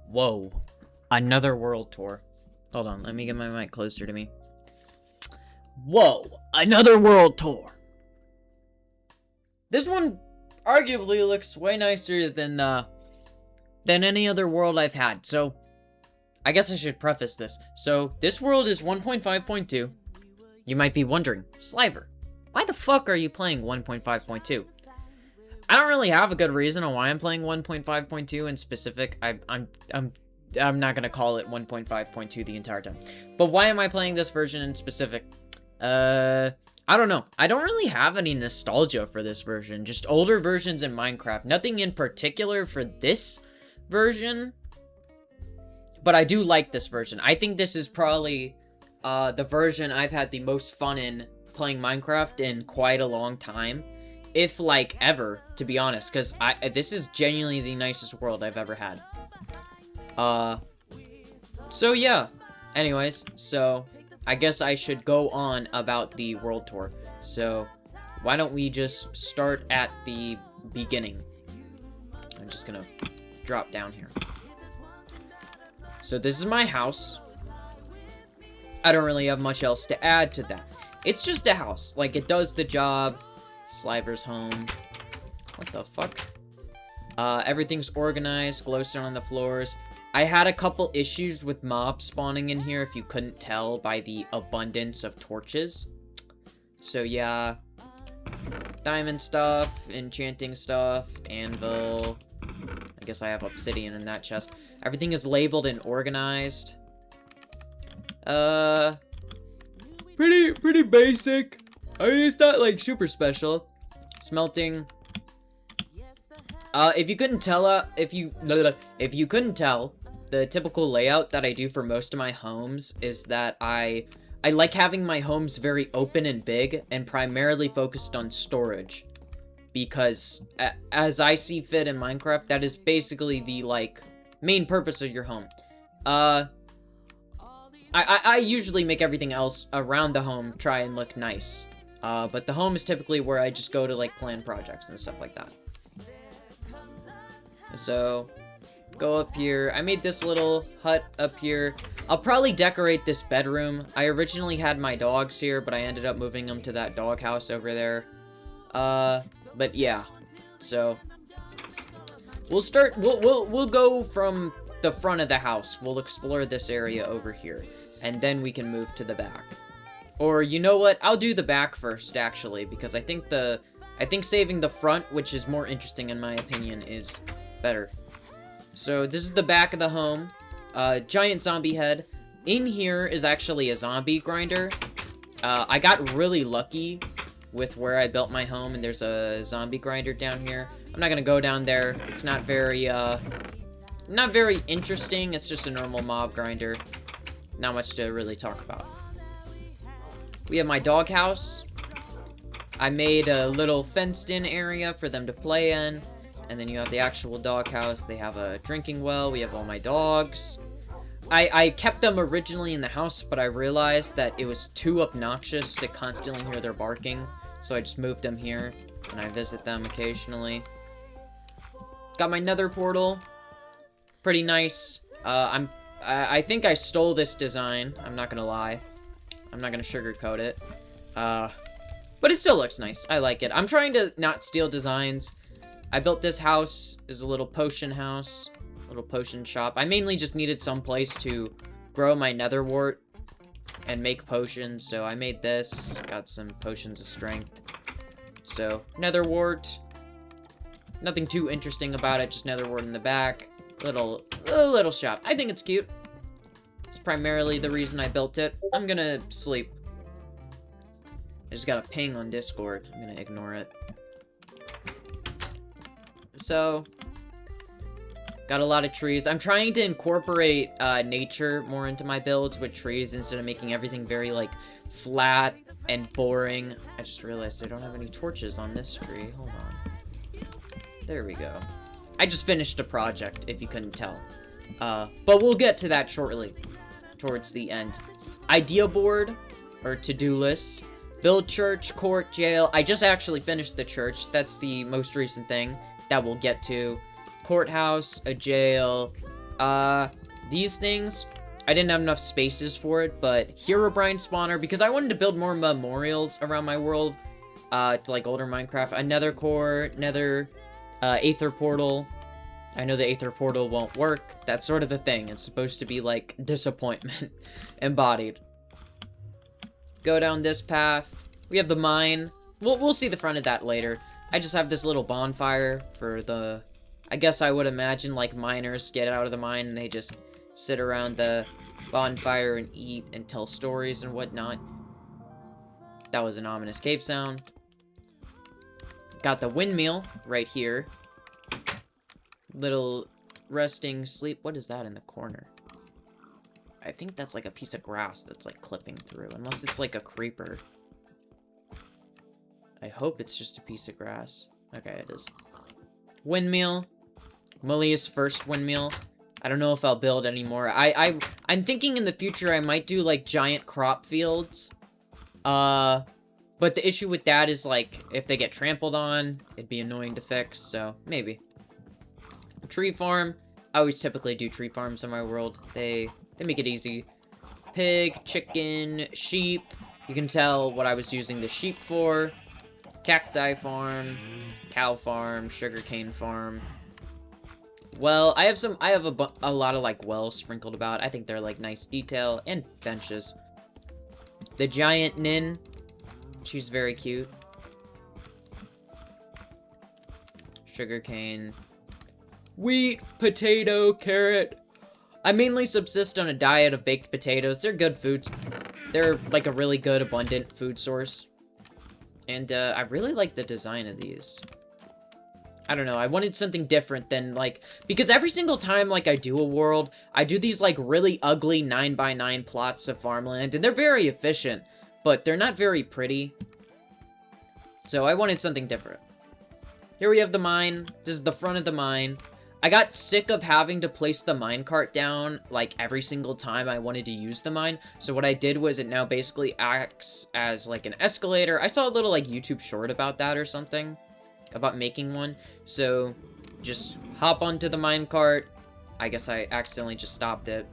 Whoa. Another world tour. Hold on, let me get my mic closer to me. Whoa. Another world tour. This one arguably looks way nicer than any other world I've had. So, I guess I should preface this. So, this world is 1.5.2. You might be wondering, Sliver, why the fuck are you playing 1.5.2? I don't really have a good reason on why I'm playing 1.5.2 in specific. I'm not gonna call it 1.5.2 the entire time. But why am I playing this version in specific? I don't know. I don't really have any nostalgia for this version. Just older versions in Minecraft. Nothing in particular for this version. But I do like this version. I think this is probably the version I've had the most fun in playing Minecraft in quite a long time. If, like, ever, to be honest. Because this is genuinely the nicest world I've ever had. So, yeah. Anyways, so I guess I should go on about the world tour. So, why don't we just start at the beginning. I'm just gonna drop down here. So, this is my house. I don't really have much else to add to that. It's just a house. Like, it does the job. Sliver's home. What the fuck? Everything's organized. Glowstone on the floors. I had a couple issues with mobs spawning in here, if you couldn't tell by the abundance of torches. So, yeah. Diamond stuff. Enchanting stuff. Anvil. I guess I have obsidian in that chest. Everything is labeled and organized. Pretty basic. I mean, it's not, like, super special. Smelting. If you couldn't tell, if you couldn't tell, the typical layout that I do for most of my homes is that I like having my homes very open and big and primarily focused on storage. Because, as I see fit in Minecraft, that is basically the, like, main purpose of your home. I usually make everything else around the home try and look nice. But the home is typically where I just go to, like, plan projects and stuff like that. So, go up here. I made this little hut up here. I'll probably decorate this bedroom. I originally had my dogs here, but I ended up moving them to that doghouse over there. But yeah. So, we'll go from the front of the house. We'll explore this area over here. And then we can move to the back. Or, you know what? I'll do the back first, actually, because I think saving the front, which is more interesting in my opinion, is better. So, this is the back of the home. Giant zombie head. In here is actually a zombie grinder. I got really lucky with where I built my home, and there's a zombie grinder down here. I'm not gonna go down there. It's not very interesting. It's just a normal mob grinder. Not much to really talk about. We have my doghouse. I made a little fenced-in area for them to play in. And then you have the actual doghouse. They have a drinking well. We have all my dogs. I kept them originally in the house, but I realized that it was too obnoxious to constantly hear their barking. So I just moved them here, and I visit them occasionally. Got my nether portal. Pretty nice. I think I stole this design. I'm not gonna lie. I'm not gonna sugarcoat it. But it still looks nice. I like it. I'm trying to not steal designs. I built this house as a little potion house. Little potion shop. I mainly just needed some place to grow my nether wart and make potions. So I made this. Got some potions of strength. So, nether wart. Nothing too interesting about it. Just nether wart in the back. Little shop. I think it's cute. It's primarily the reason I built it. I'm gonna sleep. I just got a ping on Discord. I'm gonna ignore it. So, got a lot of trees. I'm trying to incorporate nature more into my builds with trees instead of making everything very, like, flat and boring. I just realized I don't have any torches on this tree. Hold on. There we go. I just finished a project, if you couldn't tell. But we'll get to that shortly, towards the end. Idea board, or to-do list. Build church, court, jail. I just actually finished the church. That's the most recent thing that we'll get to. Courthouse, a jail, These things, I didn't have enough spaces for it, but Herobrine spawner, because I wanted to build more memorials around my world, to, like, older Minecraft. A nether core, nether, aether portal. I know the aether portal won't work. That's sort of the thing. It's supposed to be, like, disappointment embodied. Go down this path. We have the mine. We'll see the front of that later. I just have this little bonfire for the... I guess I would imagine, like, miners get out of the mine and they just sit around the bonfire and eat and tell stories and whatnot. That was an ominous cave sound. Got the windmill right here. Little resting sleep. What is that in the corner? I think that's like a piece of grass that's like clipping through. Unless it's like a creeper. I hope it's just a piece of grass. Okay, it is. Windmill. Malia's first windmill. I don't know if I'll build anymore. I'm thinking in the future I might do like giant crop fields. But the issue with that is like if they get trampled on, it'd be annoying to fix, so maybe. Tree farm. I always typically do tree farms in my world. They make it easy. Pig, chicken, sheep. You can tell what I was using the sheep for. Cacti farm, cow farm, sugarcane farm. Well, I have a lot of like wells sprinkled about. I think they're like nice detail and benches. The giant Nin. She's very cute. Sugarcane. Wheat, potato, carrot. I mainly subsist on a diet of baked potatoes. They're good foods. They're like a really good, abundant food source. And I really like the design of these. I don't know, I wanted something different than like, because every single time like I do a world, I do these like really ugly 9x9 plots of farmland, and they're very efficient, but they're not very pretty. So I wanted something different. Here we have the mine. This is the front of the mine. I got sick of having to place the minecart down, like, every single time I wanted to use the mine. So what I did was it now basically acts as, like, an escalator. I saw a little, like, YouTube short about that or something. About making one. So, just hop onto the minecart. I guess I accidentally just stopped it.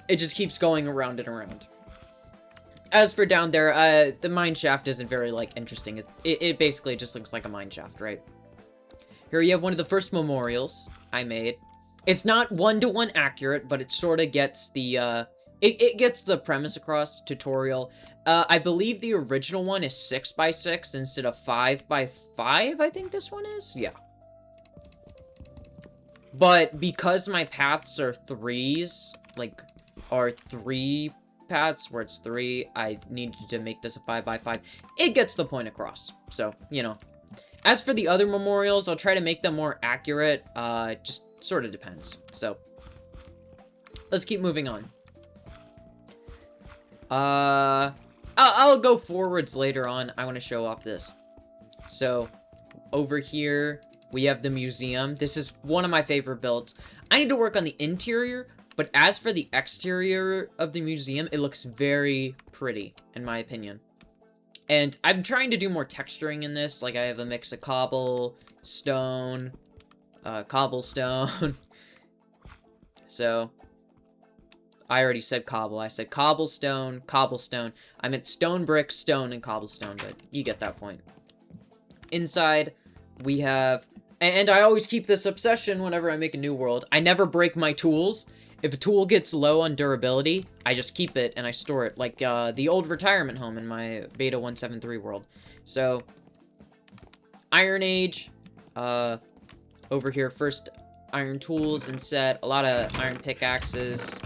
It just keeps going around and around. As for down there, the mine shaft isn't very, like, interesting. It basically just looks like a mine shaft, right? Here you have one of the first memorials I made. It's not one-to-one accurate, but it sort of gets the, it gets the premise across. Tutorial. I believe the original one is 6x6 instead of 5x5, I think this one is? Yeah. But because my paths are threes, like, are 3 paths where it's 3, I needed to make this a 5x5. It gets the point across. So, you know. As for the other memorials, I'll try to make them more accurate. Just sort of depends. So, let's keep moving on. I'll go forwards later on. I want to show off this. So, over here, we have the museum. This is one of my favorite builds. I need to work on the interior, but as for the exterior of the museum, it looks very pretty, in my opinion. And I'm trying to do more texturing in this. Like, I have a mix of cobble, stone, cobblestone. So, I already said cobble. I said cobblestone, cobblestone. I meant stone, brick, stone, and cobblestone, but you get that point. Inside, we have... And I always keep this obsession whenever I make a new world. I never break my tools. If a tool gets low on durability, I just keep it and I store it, like the old retirement home in my beta 173 world. So, Iron Age, over here, first iron tools and set, a lot of iron pickaxes.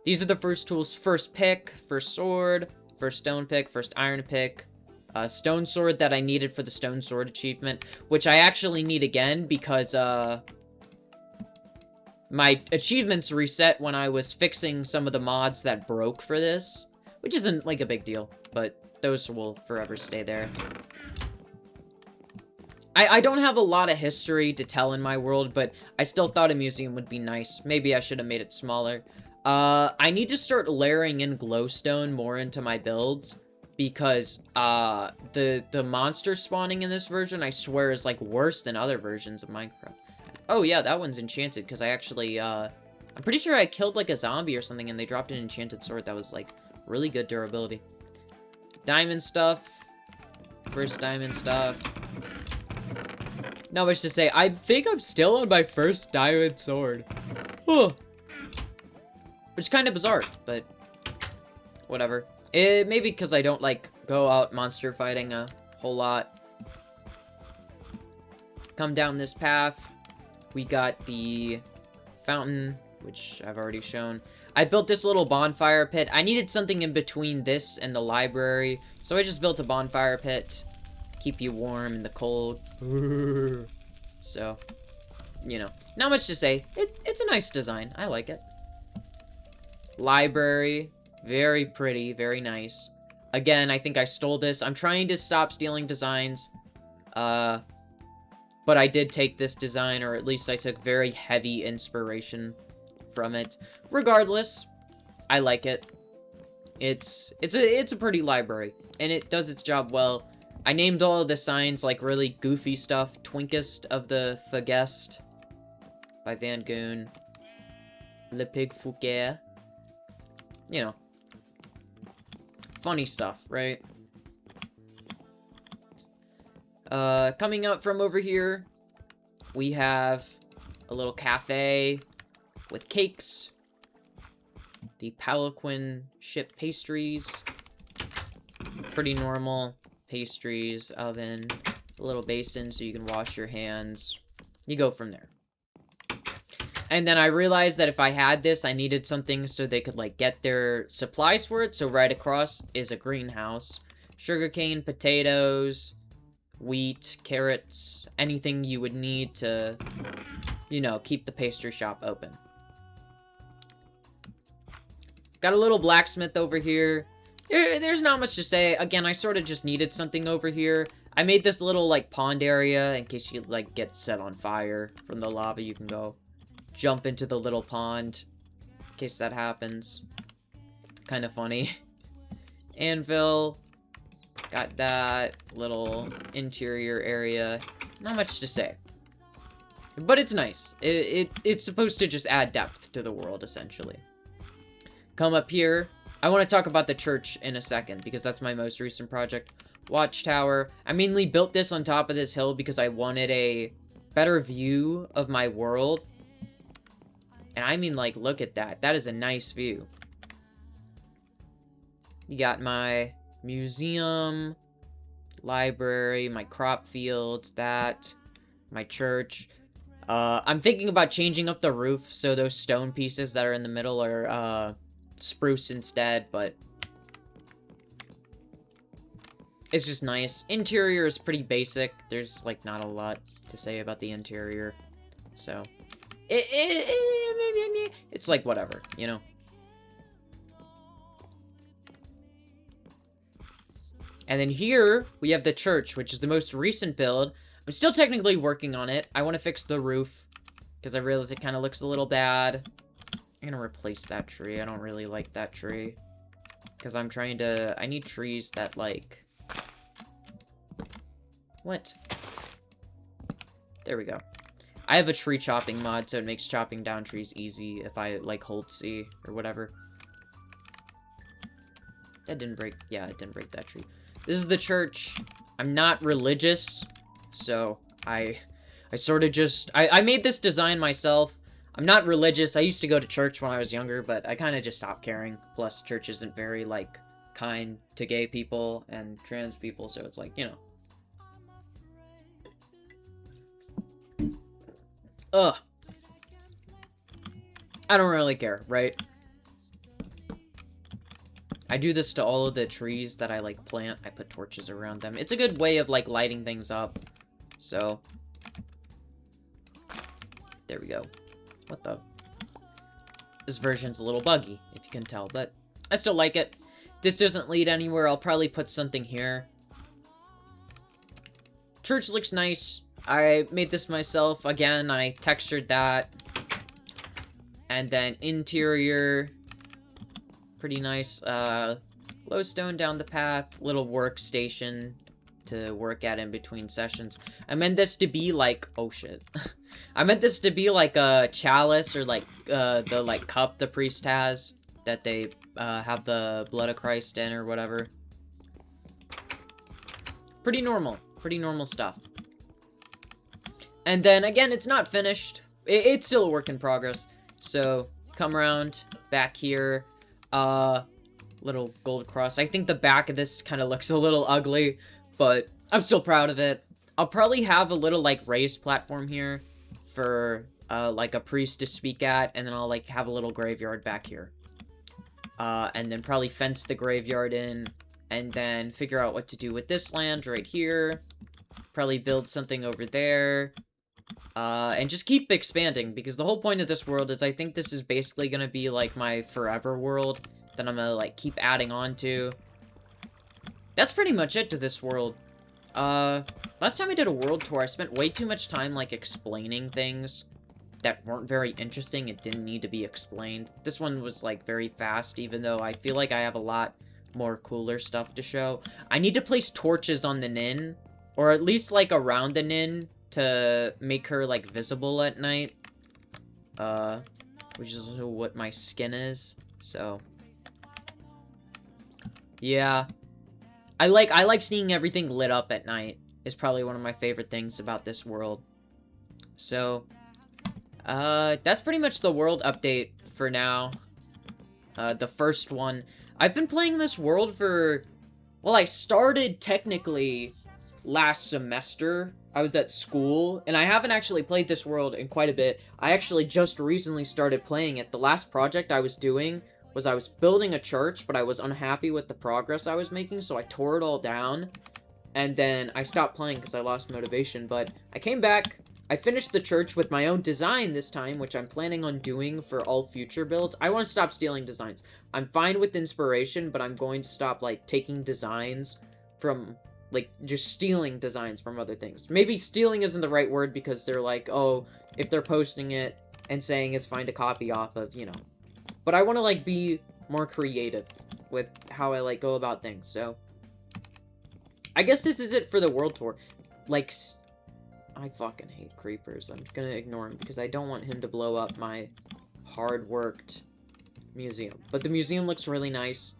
These are the first tools: first pick, first sword, first stone pick, first iron pick, stone sword that I needed for the stone sword achievement, which I actually need again because, my achievements reset when I was fixing some of the mods that broke for this, which isn't, like, a big deal, but those will forever stay there. I don't have a lot of history to tell in my world, but I still thought a museum would be nice. Maybe I should have made it smaller. I need to start layering in glowstone more into my builds, because, the monster spawning in this version, I swear, is, like, worse than other versions of Minecraft. Oh, yeah, that one's enchanted, because I actually, I'm pretty sure I killed, like, a zombie or something, and they dropped an enchanted sword that was, like, really good durability. Diamond stuff. First diamond stuff. Not much to say. I think I'm still on my first diamond sword. Huh. Which is kind of bizarre, but whatever. Maybe because I don't, like, go out monster fighting a whole lot. Come down this path. We got the fountain, which I've already shown. I built this little bonfire pit. I needed something in between this and the library, so I just built a bonfire pit. Keep you warm in the cold. So, you know, not much to say. It's a nice design. I like it. Library. Very pretty. Very nice. Again, I think I stole this. I'm trying to stop stealing designs. But I did take this design, or at least I took very heavy inspiration from it. Regardless, I like it. It's a pretty library, and it does its job well. I named all of the signs like really goofy stuff. Twinkest of the Fagest by Van Goon. Le Pig Fouquet. You know. Funny stuff, right? Coming up from over here, we have a little cafe with cakes, the Palanquin ship pastries, pretty normal pastries, oven, a little basin so you can wash your hands. You go from there. And then I realized that if I had this, I needed something so they could, like, get their supplies for it. So right across is a greenhouse. Sugarcane, potatoes, wheat, carrots, anything you would need to, you know, keep the pastry shop open. Got a little blacksmith over here. There's not much to say. Again, I sort of just needed something over here. I made this little, like, pond area in case you, like, get set on fire from the lava. You can go jump into the little pond in case that happens. Kind of funny. Anvil. Got that little interior area. Not much to say. But it's nice. It's supposed to just add depth to the world, essentially. Come up here. I want to talk about the church in a second, because that's my most recent project. Watchtower. I mainly built this on top of this hill because I wanted a better view of my world. And I mean, like, look at that. That is a nice view. You got my museum, library, my crop fields, that, my church. I'm thinking about changing up the roof so those stone pieces that are in the middle are spruce instead, but it's just nice. Interior is pretty basic. There's, like, not a lot to say about the interior, so it's like whatever, you know. And then here, we have the church, which is the most recent build. I'm still technically working on it. I want to fix the roof, because I realize it kind of looks a little bad. I'm going to replace that tree. I don't really like that tree. Because I'm trying to... I need trees that, like... What? There we go. I have a tree chopping mod, so it makes chopping down trees easy if I, like, hold C or whatever. That didn't break... Yeah, it didn't break that tree. This is the church. I'm not religious, so I sort of just... I made this design myself. I'm not religious. I used to go to church when I was younger, but I kind of just stopped caring. Plus, church isn't very, like, kind to gay people and trans people, so it's like, you know. Ugh. I don't really care, right? I do this to all of the trees that I, like, plant. I put torches around them. It's a good way of, like, lighting things up. So. There we go. What the? This version's a little buggy, if you can tell, but I still like it. This doesn't lead anywhere. I'll probably put something here. Church looks nice. I made this myself. Again, I textured that. And then interior... Pretty nice. Glowstone down the path. Little workstation to work at in between sessions. I meant this to be like, oh shit. I meant this to be like a chalice or like the like cup the priest has that they have the blood of Christ in or whatever. Pretty normal stuff. And then again, it's not finished. It's still a work in progress. So come around back here. Little gold cross. I think the back of this kind of looks a little ugly, but I'm still proud of it. I'll probably have a little like raised platform here for like a priest to speak at, and then I'll like have a little graveyard back here. And then probably fence the graveyard in, and then figure out what to do with this land right here. Probably build something over there. And just keep expanding, because the whole point of this world is I think this is basically gonna be like my forever world that I'm gonna like keep adding on to. That's pretty much it to this world. Last time I did a world tour, I spent way too much time like explaining things that weren't very interesting and didn't need to be explained. This one was like very fast, even though I feel like I have a lot more cooler stuff to show. I need to place torches on the Nin, or at least like around the Nin, to make her like visible at night. Which is what my skin is. So yeah. I like seeing everything lit up at night. Is probably one of my favorite things about this world. So that's pretty much the world update for now. The first one. I've been playing this world for, well, I started technically last semester. I was at school, and I haven't actually played this world in quite a bit. I actually just recently started playing it. The last project I was doing was I was building a church, but I was unhappy with the progress I was making, so I tore it all down. And then I stopped playing because I lost motivation, but I came back. I finished the church with my own design this time, which I'm planning on doing for all future builds. I want to stop stealing designs. I'm fine with inspiration, but I'm going to stop, like, taking designs from, like, just stealing designs from other things. Maybe stealing isn't the right word because they're like, oh, if they're posting it and saying it's fine to copy off of, you know. But I want to, like, be more creative with how I, like, go about things, so. I guess this is it for the world tour. Like, I fucking hate creepers. I'm gonna ignore him because I don't want him to blow up my hard-worked museum. But the museum looks really nice.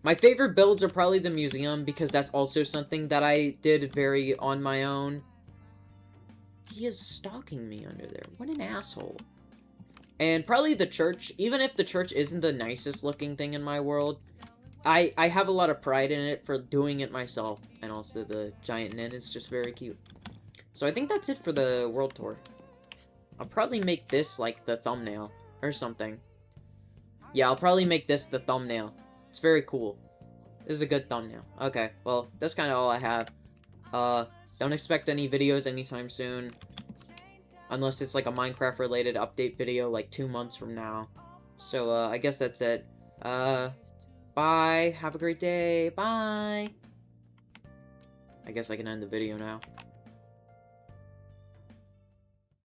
My favorite builds are probably the museum because that's also something that I did very on my own. He is stalking me under there. What an asshole. And probably the church. Even if the church isn't the nicest looking thing in my world, I have a lot of pride in it for doing it myself. And also the giant Nin is just very cute. So I think that's it for the world tour. I'll probably make this like the thumbnail or something. Yeah, I'll probably make this the thumbnail. It's very cool. This is a good thumbnail. Okay, well, that's kind of all I have. Don't expect any videos anytime soon. Unless it's like a Minecraft related update video like 2 months from now. So, I guess that's it. Bye. Have a great day. Bye. I guess I can end the video now.